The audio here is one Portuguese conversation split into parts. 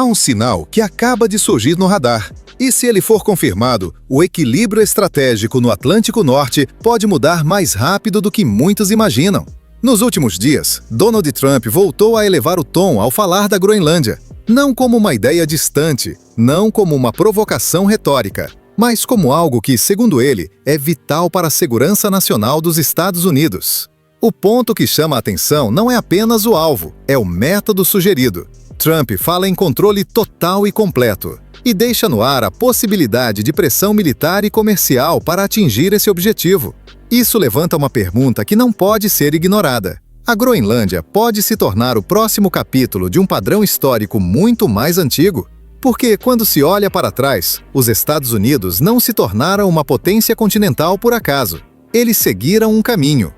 Há um sinal que acaba de surgir no radar. E se ele for confirmado, o equilíbrio estratégico no Atlântico Norte pode mudar mais rápido do que muitos imaginam. Nos últimos dias, Donald Trump voltou a elevar o tom ao falar da Groenlândia. Não como uma ideia distante, não como uma provocação retórica, mas como algo que, segundo ele, é vital para a segurança nacional dos Estados Unidos. O ponto que chama a atenção não é apenas o alvo, é o método sugerido. Trump fala em controle total e completo, e deixa no ar a possibilidade de pressão militar e comercial para atingir esse objetivo. Isso levanta uma pergunta que não pode ser ignorada. A Groenlândia pode se tornar o próximo capítulo de um padrão histórico muito mais antigo? Porque, quando se olha para trás, os Estados Unidos não se tornaram uma potência continental por acaso. Eles seguiram um caminho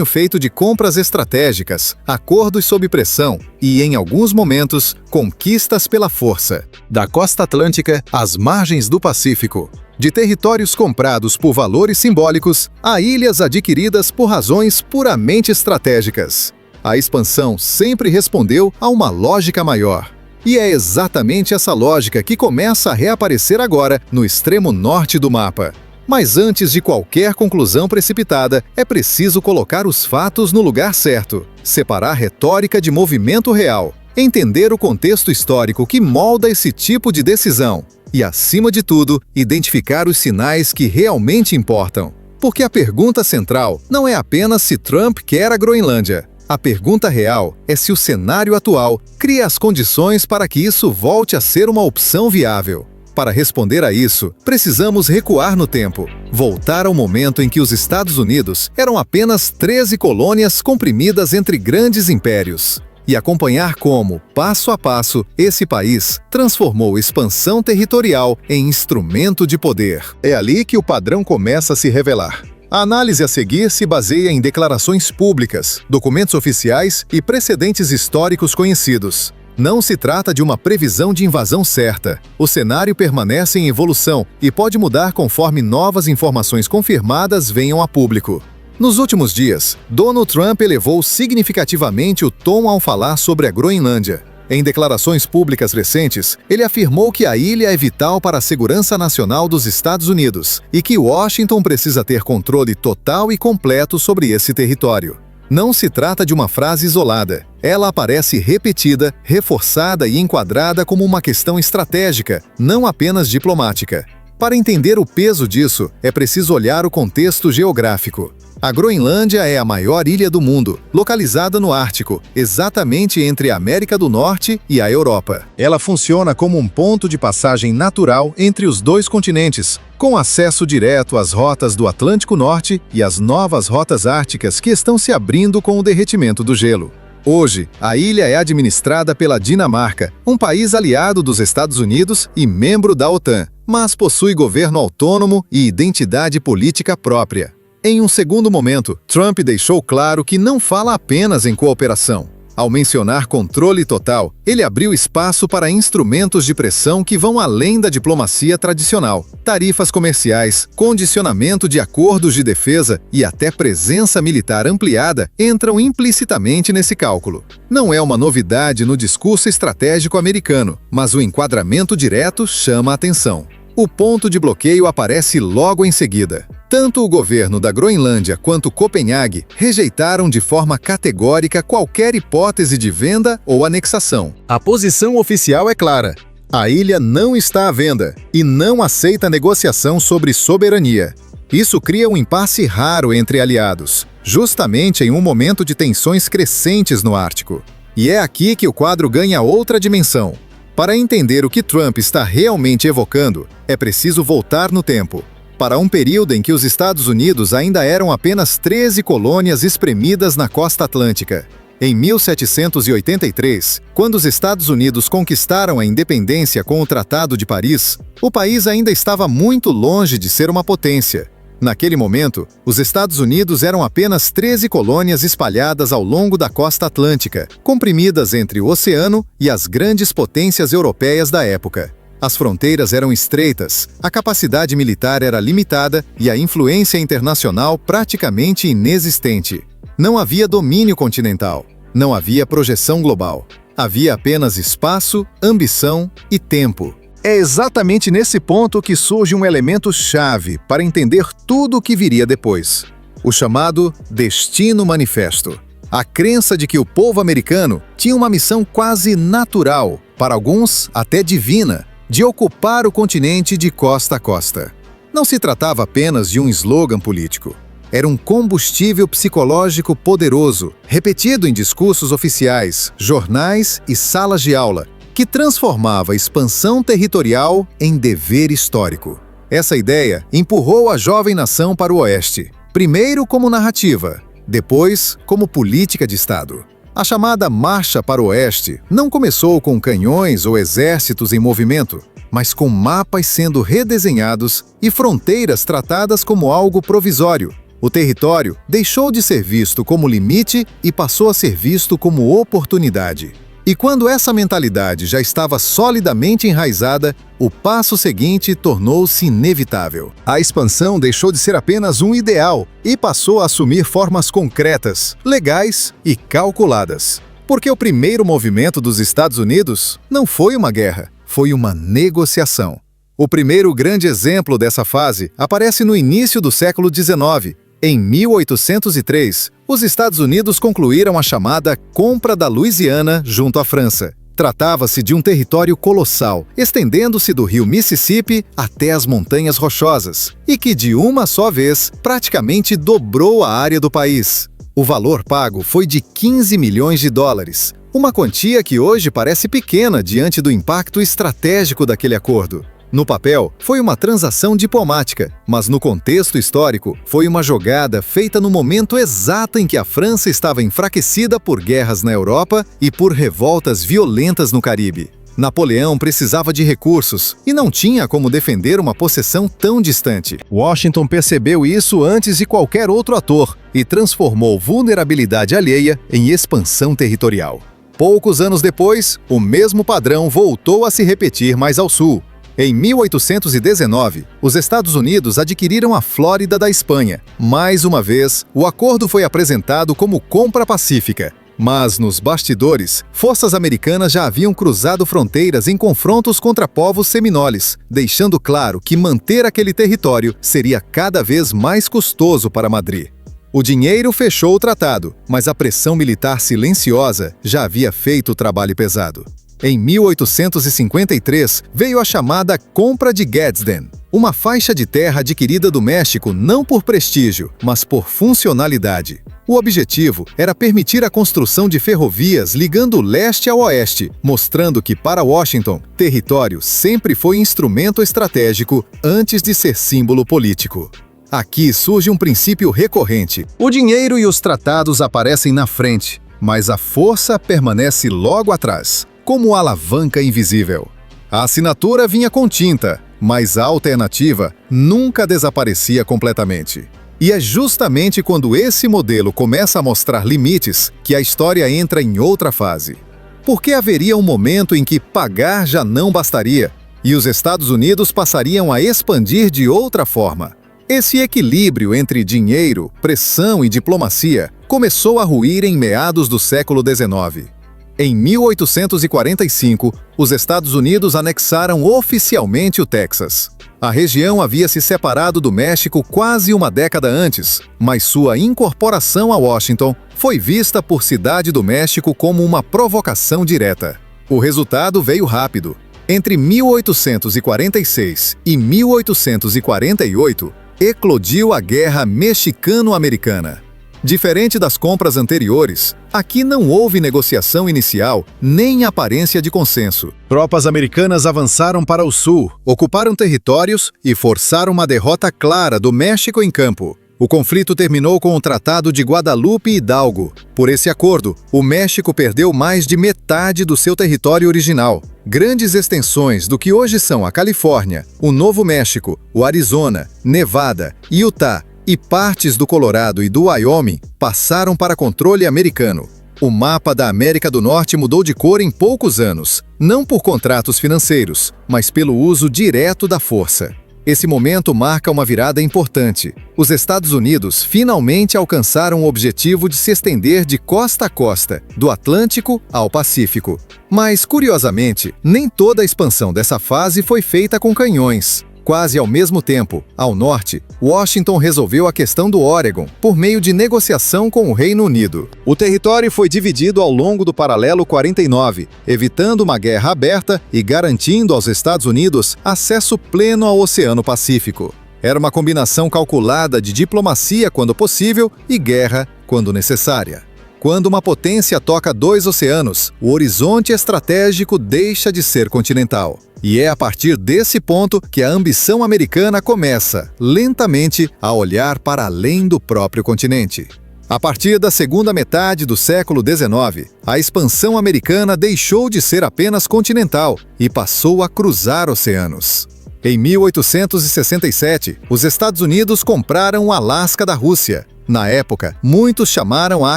feito de compras estratégicas, acordos sob pressão e, em alguns momentos, conquistas pela força. Da costa atlântica às margens do Pacífico, de territórios comprados por valores simbólicos a ilhas adquiridas por razões puramente estratégicas. A expansão sempre respondeu a uma lógica maior. E é exatamente essa lógica que começa a reaparecer agora no extremo norte do mapa. Mas antes de qualquer conclusão precipitada, é preciso colocar os fatos no lugar certo, separar retórica de movimento real, entender o contexto histórico que molda esse tipo de decisão e, acima de tudo, identificar os sinais que realmente importam. Porque a pergunta central não é apenas se Trump quer a Groenlândia. A pergunta real é se o cenário atual cria as condições para que isso volte a ser uma opção viável. Para responder a isso, precisamos recuar no tempo, voltar ao momento em que os Estados Unidos eram apenas 13 colônias comprimidas entre grandes impérios, e acompanhar como, passo a passo, esse país transformou expansão territorial em instrumento de poder. É ali que o padrão começa a se revelar. A análise a seguir se baseia em declarações públicas, documentos oficiais e precedentes históricos conhecidos. Não se trata de uma previsão de invasão certa. O cenário permanece em evolução e pode mudar conforme novas informações confirmadas venham a público. Nos últimos dias, Donald Trump elevou significativamente o tom ao falar sobre a Groenlândia. Em declarações públicas recentes, ele afirmou que a ilha é vital para a segurança nacional dos Estados Unidos e que Washington precisa ter controle total e completo sobre esse território. Não se trata de uma frase isolada. Ela aparece repetida, reforçada e enquadrada como uma questão estratégica, não apenas diplomática. Para entender o peso disso, é preciso olhar o contexto geográfico. A Groenlândia é a maior ilha do mundo, localizada no Ártico, exatamente entre a América do Norte e a Europa. Ela funciona como um ponto de passagem natural entre os dois continentes, com acesso direto às rotas do Atlântico Norte e às novas rotas árticas que estão se abrindo com o derretimento do gelo. Hoje, a ilha é administrada pela Dinamarca, um país aliado dos Estados Unidos e membro da OTAN, mas possui governo autônomo e identidade política própria. Em um segundo momento, Trump deixou claro que não fala apenas em cooperação. Ao mencionar controle total, ele abriu espaço para instrumentos de pressão que vão além da diplomacia tradicional. Tarifas comerciais, condicionamento de acordos de defesa e até presença militar ampliada entram implicitamente nesse cálculo. Não é uma novidade no discurso estratégico americano, mas o enquadramento direto chama a atenção. O ponto de bloqueio aparece logo em seguida. Tanto o governo da Groenlândia quanto Copenhague rejeitaram de forma categórica qualquer hipótese de venda ou anexação. A posição oficial é clara. A ilha não está à venda e não aceita negociação sobre soberania. Isso cria um impasse raro entre aliados, justamente em um momento de tensões crescentes no Ártico. E é aqui que o quadro ganha outra dimensão. Para entender o que Trump está realmente evocando, é preciso voltar no tempo, para um período em que os Estados Unidos ainda eram apenas 13 colônias espremidas na costa atlântica. Em 1783, quando os Estados Unidos conquistaram a independência com o Tratado de Paris, o país ainda estava muito longe de ser uma potência. Naquele momento, os Estados Unidos eram apenas 13 colônias espalhadas ao longo da costa atlântica, comprimidas entre o oceano e as grandes potências europeias da época. As fronteiras eram estreitas, a capacidade militar era limitada e a influência internacional praticamente inexistente. Não havia domínio continental, não havia projeção global. Havia apenas espaço, ambição e tempo. É exatamente nesse ponto que surge um elemento chave para entender tudo o que viria depois: o chamado Destino Manifesto. A crença de que o povo americano tinha uma missão quase natural, para alguns até divina, de ocupar o continente de costa a costa. Não se tratava apenas de um slogan político. Era um combustível psicológico poderoso, repetido em discursos oficiais, jornais e salas de aula, que transformava a expansão territorial em dever histórico. Essa ideia empurrou a jovem nação para o oeste, primeiro como narrativa, depois como política de Estado. A chamada Marcha para o Oeste não começou com canhões ou exércitos em movimento, mas com mapas sendo redesenhados e fronteiras tratadas como algo provisório. O território deixou de ser visto como limite e passou a ser visto como oportunidade. E quando essa mentalidade já estava solidamente enraizada, o passo seguinte tornou-se inevitável. A expansão deixou de ser apenas um ideal e passou a assumir formas concretas, legais e calculadas. Porque o primeiro movimento dos Estados Unidos não foi uma guerra, foi uma negociação. O primeiro grande exemplo dessa fase aparece no início do século XIX. Em 1803, os Estados Unidos concluíram a chamada Compra da Louisiana junto à França. Tratava-se de um território colossal, estendendo-se do rio Mississippi até as Montanhas Rochosas, e que de uma só vez praticamente dobrou a área do país. O valor pago foi de 15 milhões de dólares, uma quantia que hoje parece pequena diante do impacto estratégico daquele acordo. No papel, foi uma transação diplomática, mas no contexto histórico, foi uma jogada feita no momento exato em que a França estava enfraquecida por guerras na Europa e por revoltas violentas no Caribe. Napoleão precisava de recursos e não tinha como defender uma possessão tão distante. Washington percebeu isso antes de qualquer outro ator e transformou vulnerabilidade alheia em expansão territorial. Poucos anos depois, o mesmo padrão voltou a se repetir mais ao sul. Em 1819, os Estados Unidos adquiriram a Flórida da Espanha. Mais uma vez, o acordo foi apresentado como compra pacífica. Mas, nos bastidores, forças americanas já haviam cruzado fronteiras em confrontos contra povos seminoles, deixando claro que manter aquele território seria cada vez mais custoso para Madrid. O dinheiro fechou o tratado, mas a pressão militar silenciosa já havia feito o trabalho pesado. Em 1853, veio a chamada Compra de Gadsden, uma faixa de terra adquirida do México não por prestígio, mas por funcionalidade. O objetivo era permitir a construção de ferrovias ligando o leste ao oeste, mostrando que, para Washington, território sempre foi instrumento estratégico antes de ser símbolo político. Aqui surge um princípio recorrente. O dinheiro e os tratados aparecem na frente, mas a força permanece logo atrás, como alavanca invisível. A assinatura vinha com tinta, mas a alternativa nunca desaparecia completamente. E é justamente quando esse modelo começa a mostrar limites que a história entra em outra fase. Porque haveria um momento em que pagar já não bastaria, e os Estados Unidos passariam a expandir de outra forma. Esse equilíbrio entre dinheiro, pressão e diplomacia começou a ruir em meados do século XIX. Em 1845, os Estados Unidos anexaram oficialmente o Texas. A região havia se separado do México quase uma década antes, mas sua incorporação a Washington foi vista por Cidade do México como uma provocação direta. O resultado veio rápido. Entre 1846 e 1848, eclodiu a Guerra Mexicano-Americana. Diferente das compras anteriores, aqui não houve negociação inicial nem aparência de consenso. Tropas americanas avançaram para o sul, ocuparam territórios e forçaram uma derrota clara do México em campo. O conflito terminou com o Tratado de Guadalupe Hidalgo. Por esse acordo, o México perdeu mais de metade do seu território original. Grandes extensões do que hoje são a Califórnia, o Novo México, o Arizona, Nevada, Utah e partes do Colorado e do Wyoming passaram para controle americano. O mapa da América do Norte mudou de cor em poucos anos, não por contratos financeiros, mas pelo uso direto da força. Esse momento marca uma virada importante. Os Estados Unidos finalmente alcançaram o objetivo de se estender de costa a costa, do Atlântico ao Pacífico. Mas, curiosamente, nem toda a expansão dessa fase foi feita com canhões. Quase ao mesmo tempo, ao norte, Washington resolveu a questão do Oregon por meio de negociação com o Reino Unido. O território foi dividido ao longo do paralelo 49, evitando uma guerra aberta e garantindo aos Estados Unidos acesso pleno ao Oceano Pacífico. Era uma combinação calculada de diplomacia quando possível e guerra quando necessária. Quando uma potência toca dois oceanos, o horizonte estratégico deixa de ser continental. E é a partir desse ponto que a ambição americana começa, lentamente, a olhar para além do próprio continente. A partir da segunda metade do século XIX, a expansão americana deixou de ser apenas continental e passou a cruzar oceanos. Em 1867, os Estados Unidos compraram o Alasca da Rússia. Na época, muitos chamaram a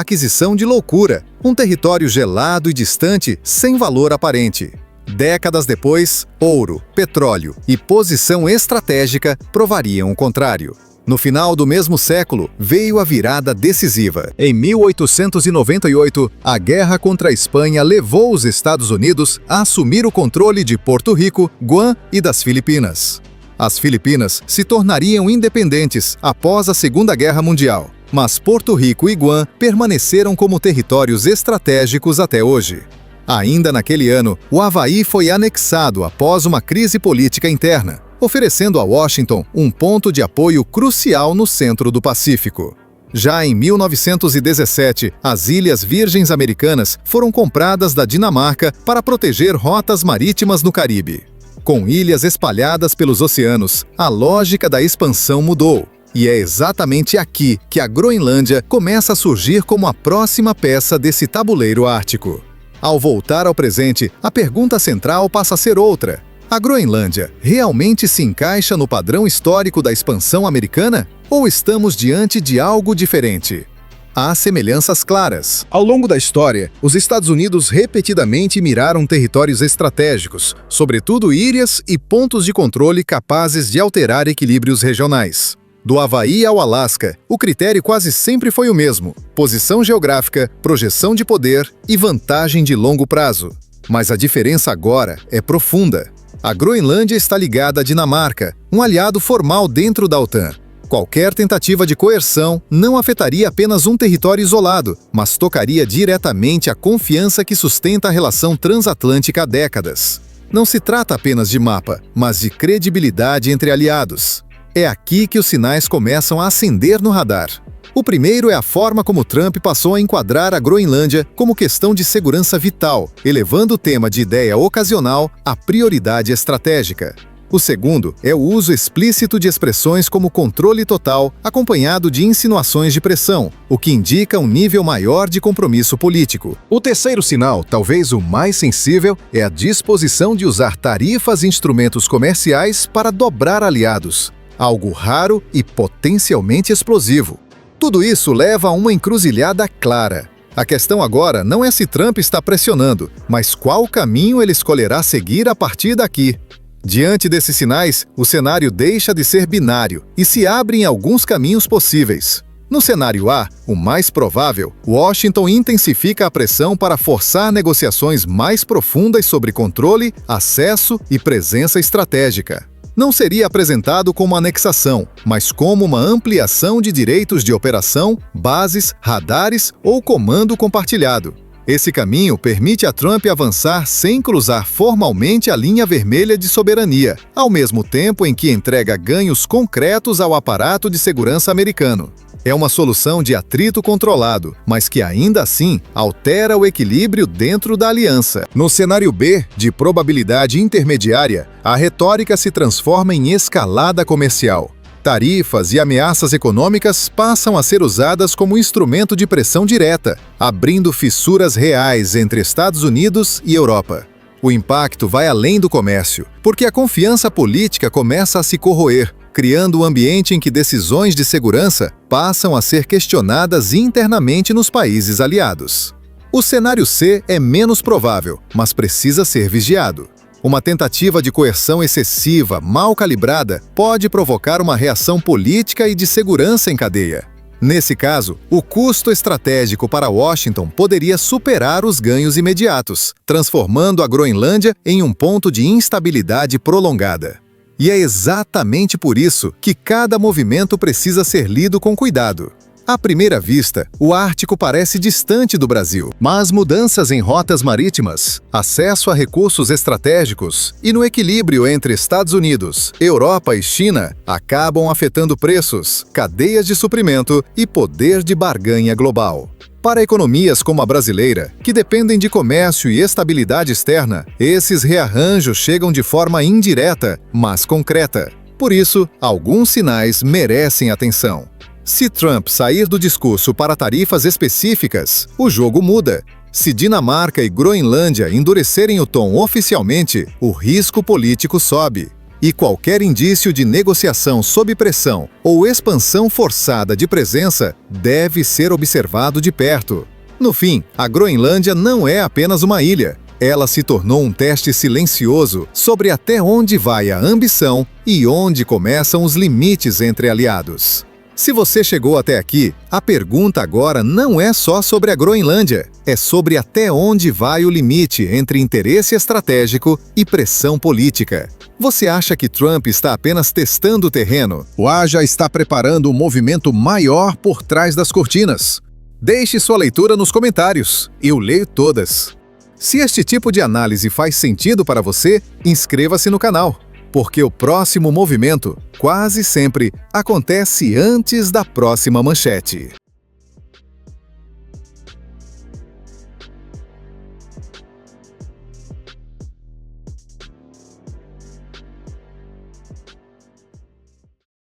aquisição de loucura, um território gelado e distante sem valor aparente. Décadas depois, ouro, petróleo e posição estratégica provariam o contrário. No final do mesmo século, veio a virada decisiva. Em 1898, a guerra contra a Espanha levou os Estados Unidos a assumir o controle de Porto Rico, Guam e das Filipinas. As Filipinas se tornariam independentes após a Segunda Guerra Mundial, mas Porto Rico e Guam permaneceram como territórios estratégicos até hoje. Ainda naquele ano, o Havaí foi anexado após uma crise política interna, oferecendo a Washington um ponto de apoio crucial no centro do Pacífico. Já em 1917, as Ilhas Virgens Americanas foram compradas da Dinamarca para proteger rotas marítimas no Caribe. Com ilhas espalhadas pelos oceanos, a lógica da expansão mudou. E é exatamente aqui que a Groenlândia começa a surgir como a próxima peça desse tabuleiro ártico. Ao voltar ao presente, a pergunta central passa a ser outra. A Groenlândia realmente se encaixa no padrão histórico da expansão americana? Ou estamos diante de algo diferente? Há semelhanças claras. Ao longo da história, os Estados Unidos repetidamente miraram territórios estratégicos, sobretudo ilhas e pontos de controle capazes de alterar equilíbrios regionais. Do Havaí ao Alasca, o critério quase sempre foi o mesmo: posição geográfica, projeção de poder e vantagem de longo prazo. Mas a diferença agora é profunda. A Groenlândia está ligada à Dinamarca, um aliado formal dentro da OTAN. Qualquer tentativa de coerção não afetaria apenas um território isolado, mas tocaria diretamente a confiança que sustenta a relação transatlântica há décadas. Não se trata apenas de mapa, mas de credibilidade entre aliados. É aqui que os sinais começam a acender no radar. O primeiro é a forma como Trump passou a enquadrar a Groenlândia como questão de segurança vital, elevando o tema de ideia ocasional à prioridade estratégica. O segundo é o uso explícito de expressões como controle total, acompanhado de insinuações de pressão, o que indica um nível maior de compromisso político. O terceiro sinal, talvez o mais sensível, é a disposição de usar tarifas e instrumentos comerciais para dobrar aliados. Algo raro e potencialmente explosivo. Tudo isso leva a uma encruzilhada clara. A questão agora não é se Trump está pressionando, mas qual caminho ele escolherá seguir a partir daqui. Diante desses sinais, o cenário deixa de ser binário e se abrem alguns caminhos possíveis. No cenário A, o mais provável, Washington intensifica a pressão para forçar negociações mais profundas sobre controle, acesso e presença estratégica. Não seria apresentado como anexação, mas como uma ampliação de direitos de operação, bases, radares ou comando compartilhado. Esse caminho permite a Trump avançar sem cruzar formalmente a linha vermelha de soberania, ao mesmo tempo em que entrega ganhos concretos ao aparato de segurança americano. É uma solução de atrito controlado, mas que ainda assim altera o equilíbrio dentro da aliança. No cenário B, de probabilidade intermediária, a retórica se transforma em escalada comercial. Tarifas e ameaças econômicas passam a ser usadas como instrumento de pressão direta, abrindo fissuras reais entre Estados Unidos e Europa. O impacto vai além do comércio, porque a confiança política começa a se corroer, criando um ambiente em que decisões de segurança passam a ser questionadas internamente nos países aliados. O cenário C é menos provável, mas precisa ser vigiado. Uma tentativa de coerção excessiva, mal calibrada, pode provocar uma reação política e de segurança em cadeia. Nesse caso, o custo estratégico para Washington poderia superar os ganhos imediatos, transformando a Groenlândia em um ponto de instabilidade prolongada. E é exatamente por isso que cada movimento precisa ser lido com cuidado. À primeira vista, o Ártico parece distante do Brasil, mas mudanças em rotas marítimas, acesso a recursos estratégicos e no equilíbrio entre Estados Unidos, Europa e China acabam afetando preços, cadeias de suprimento e poder de barganha global. Para economias como a brasileira, que dependem de comércio e estabilidade externa, esses rearranjos chegam de forma indireta, mas concreta. Por isso, alguns sinais merecem atenção. Se Trump sair do discurso para tarifas específicas, o jogo muda. Se Dinamarca e Groenlândia endurecerem o tom oficialmente, o risco político sobe. E qualquer indício de negociação sob pressão ou expansão forçada de presença deve ser observado de perto. No fim, a Groenlândia não é apenas uma ilha. Ela se tornou um teste silencioso sobre até onde vai a ambição e onde começam os limites entre aliados. Se você chegou até aqui, a pergunta agora não é só sobre a Groenlândia, é sobre até onde vai o limite entre interesse estratégico e pressão política. Você acha que Trump está apenas testando o terreno ou já está preparando um movimento maior por trás das cortinas? Deixe sua leitura nos comentários, eu leio todas. Se este tipo de análise faz sentido para você, inscreva-se no canal. Porque o próximo movimento, quase sempre, acontece antes da próxima manchete.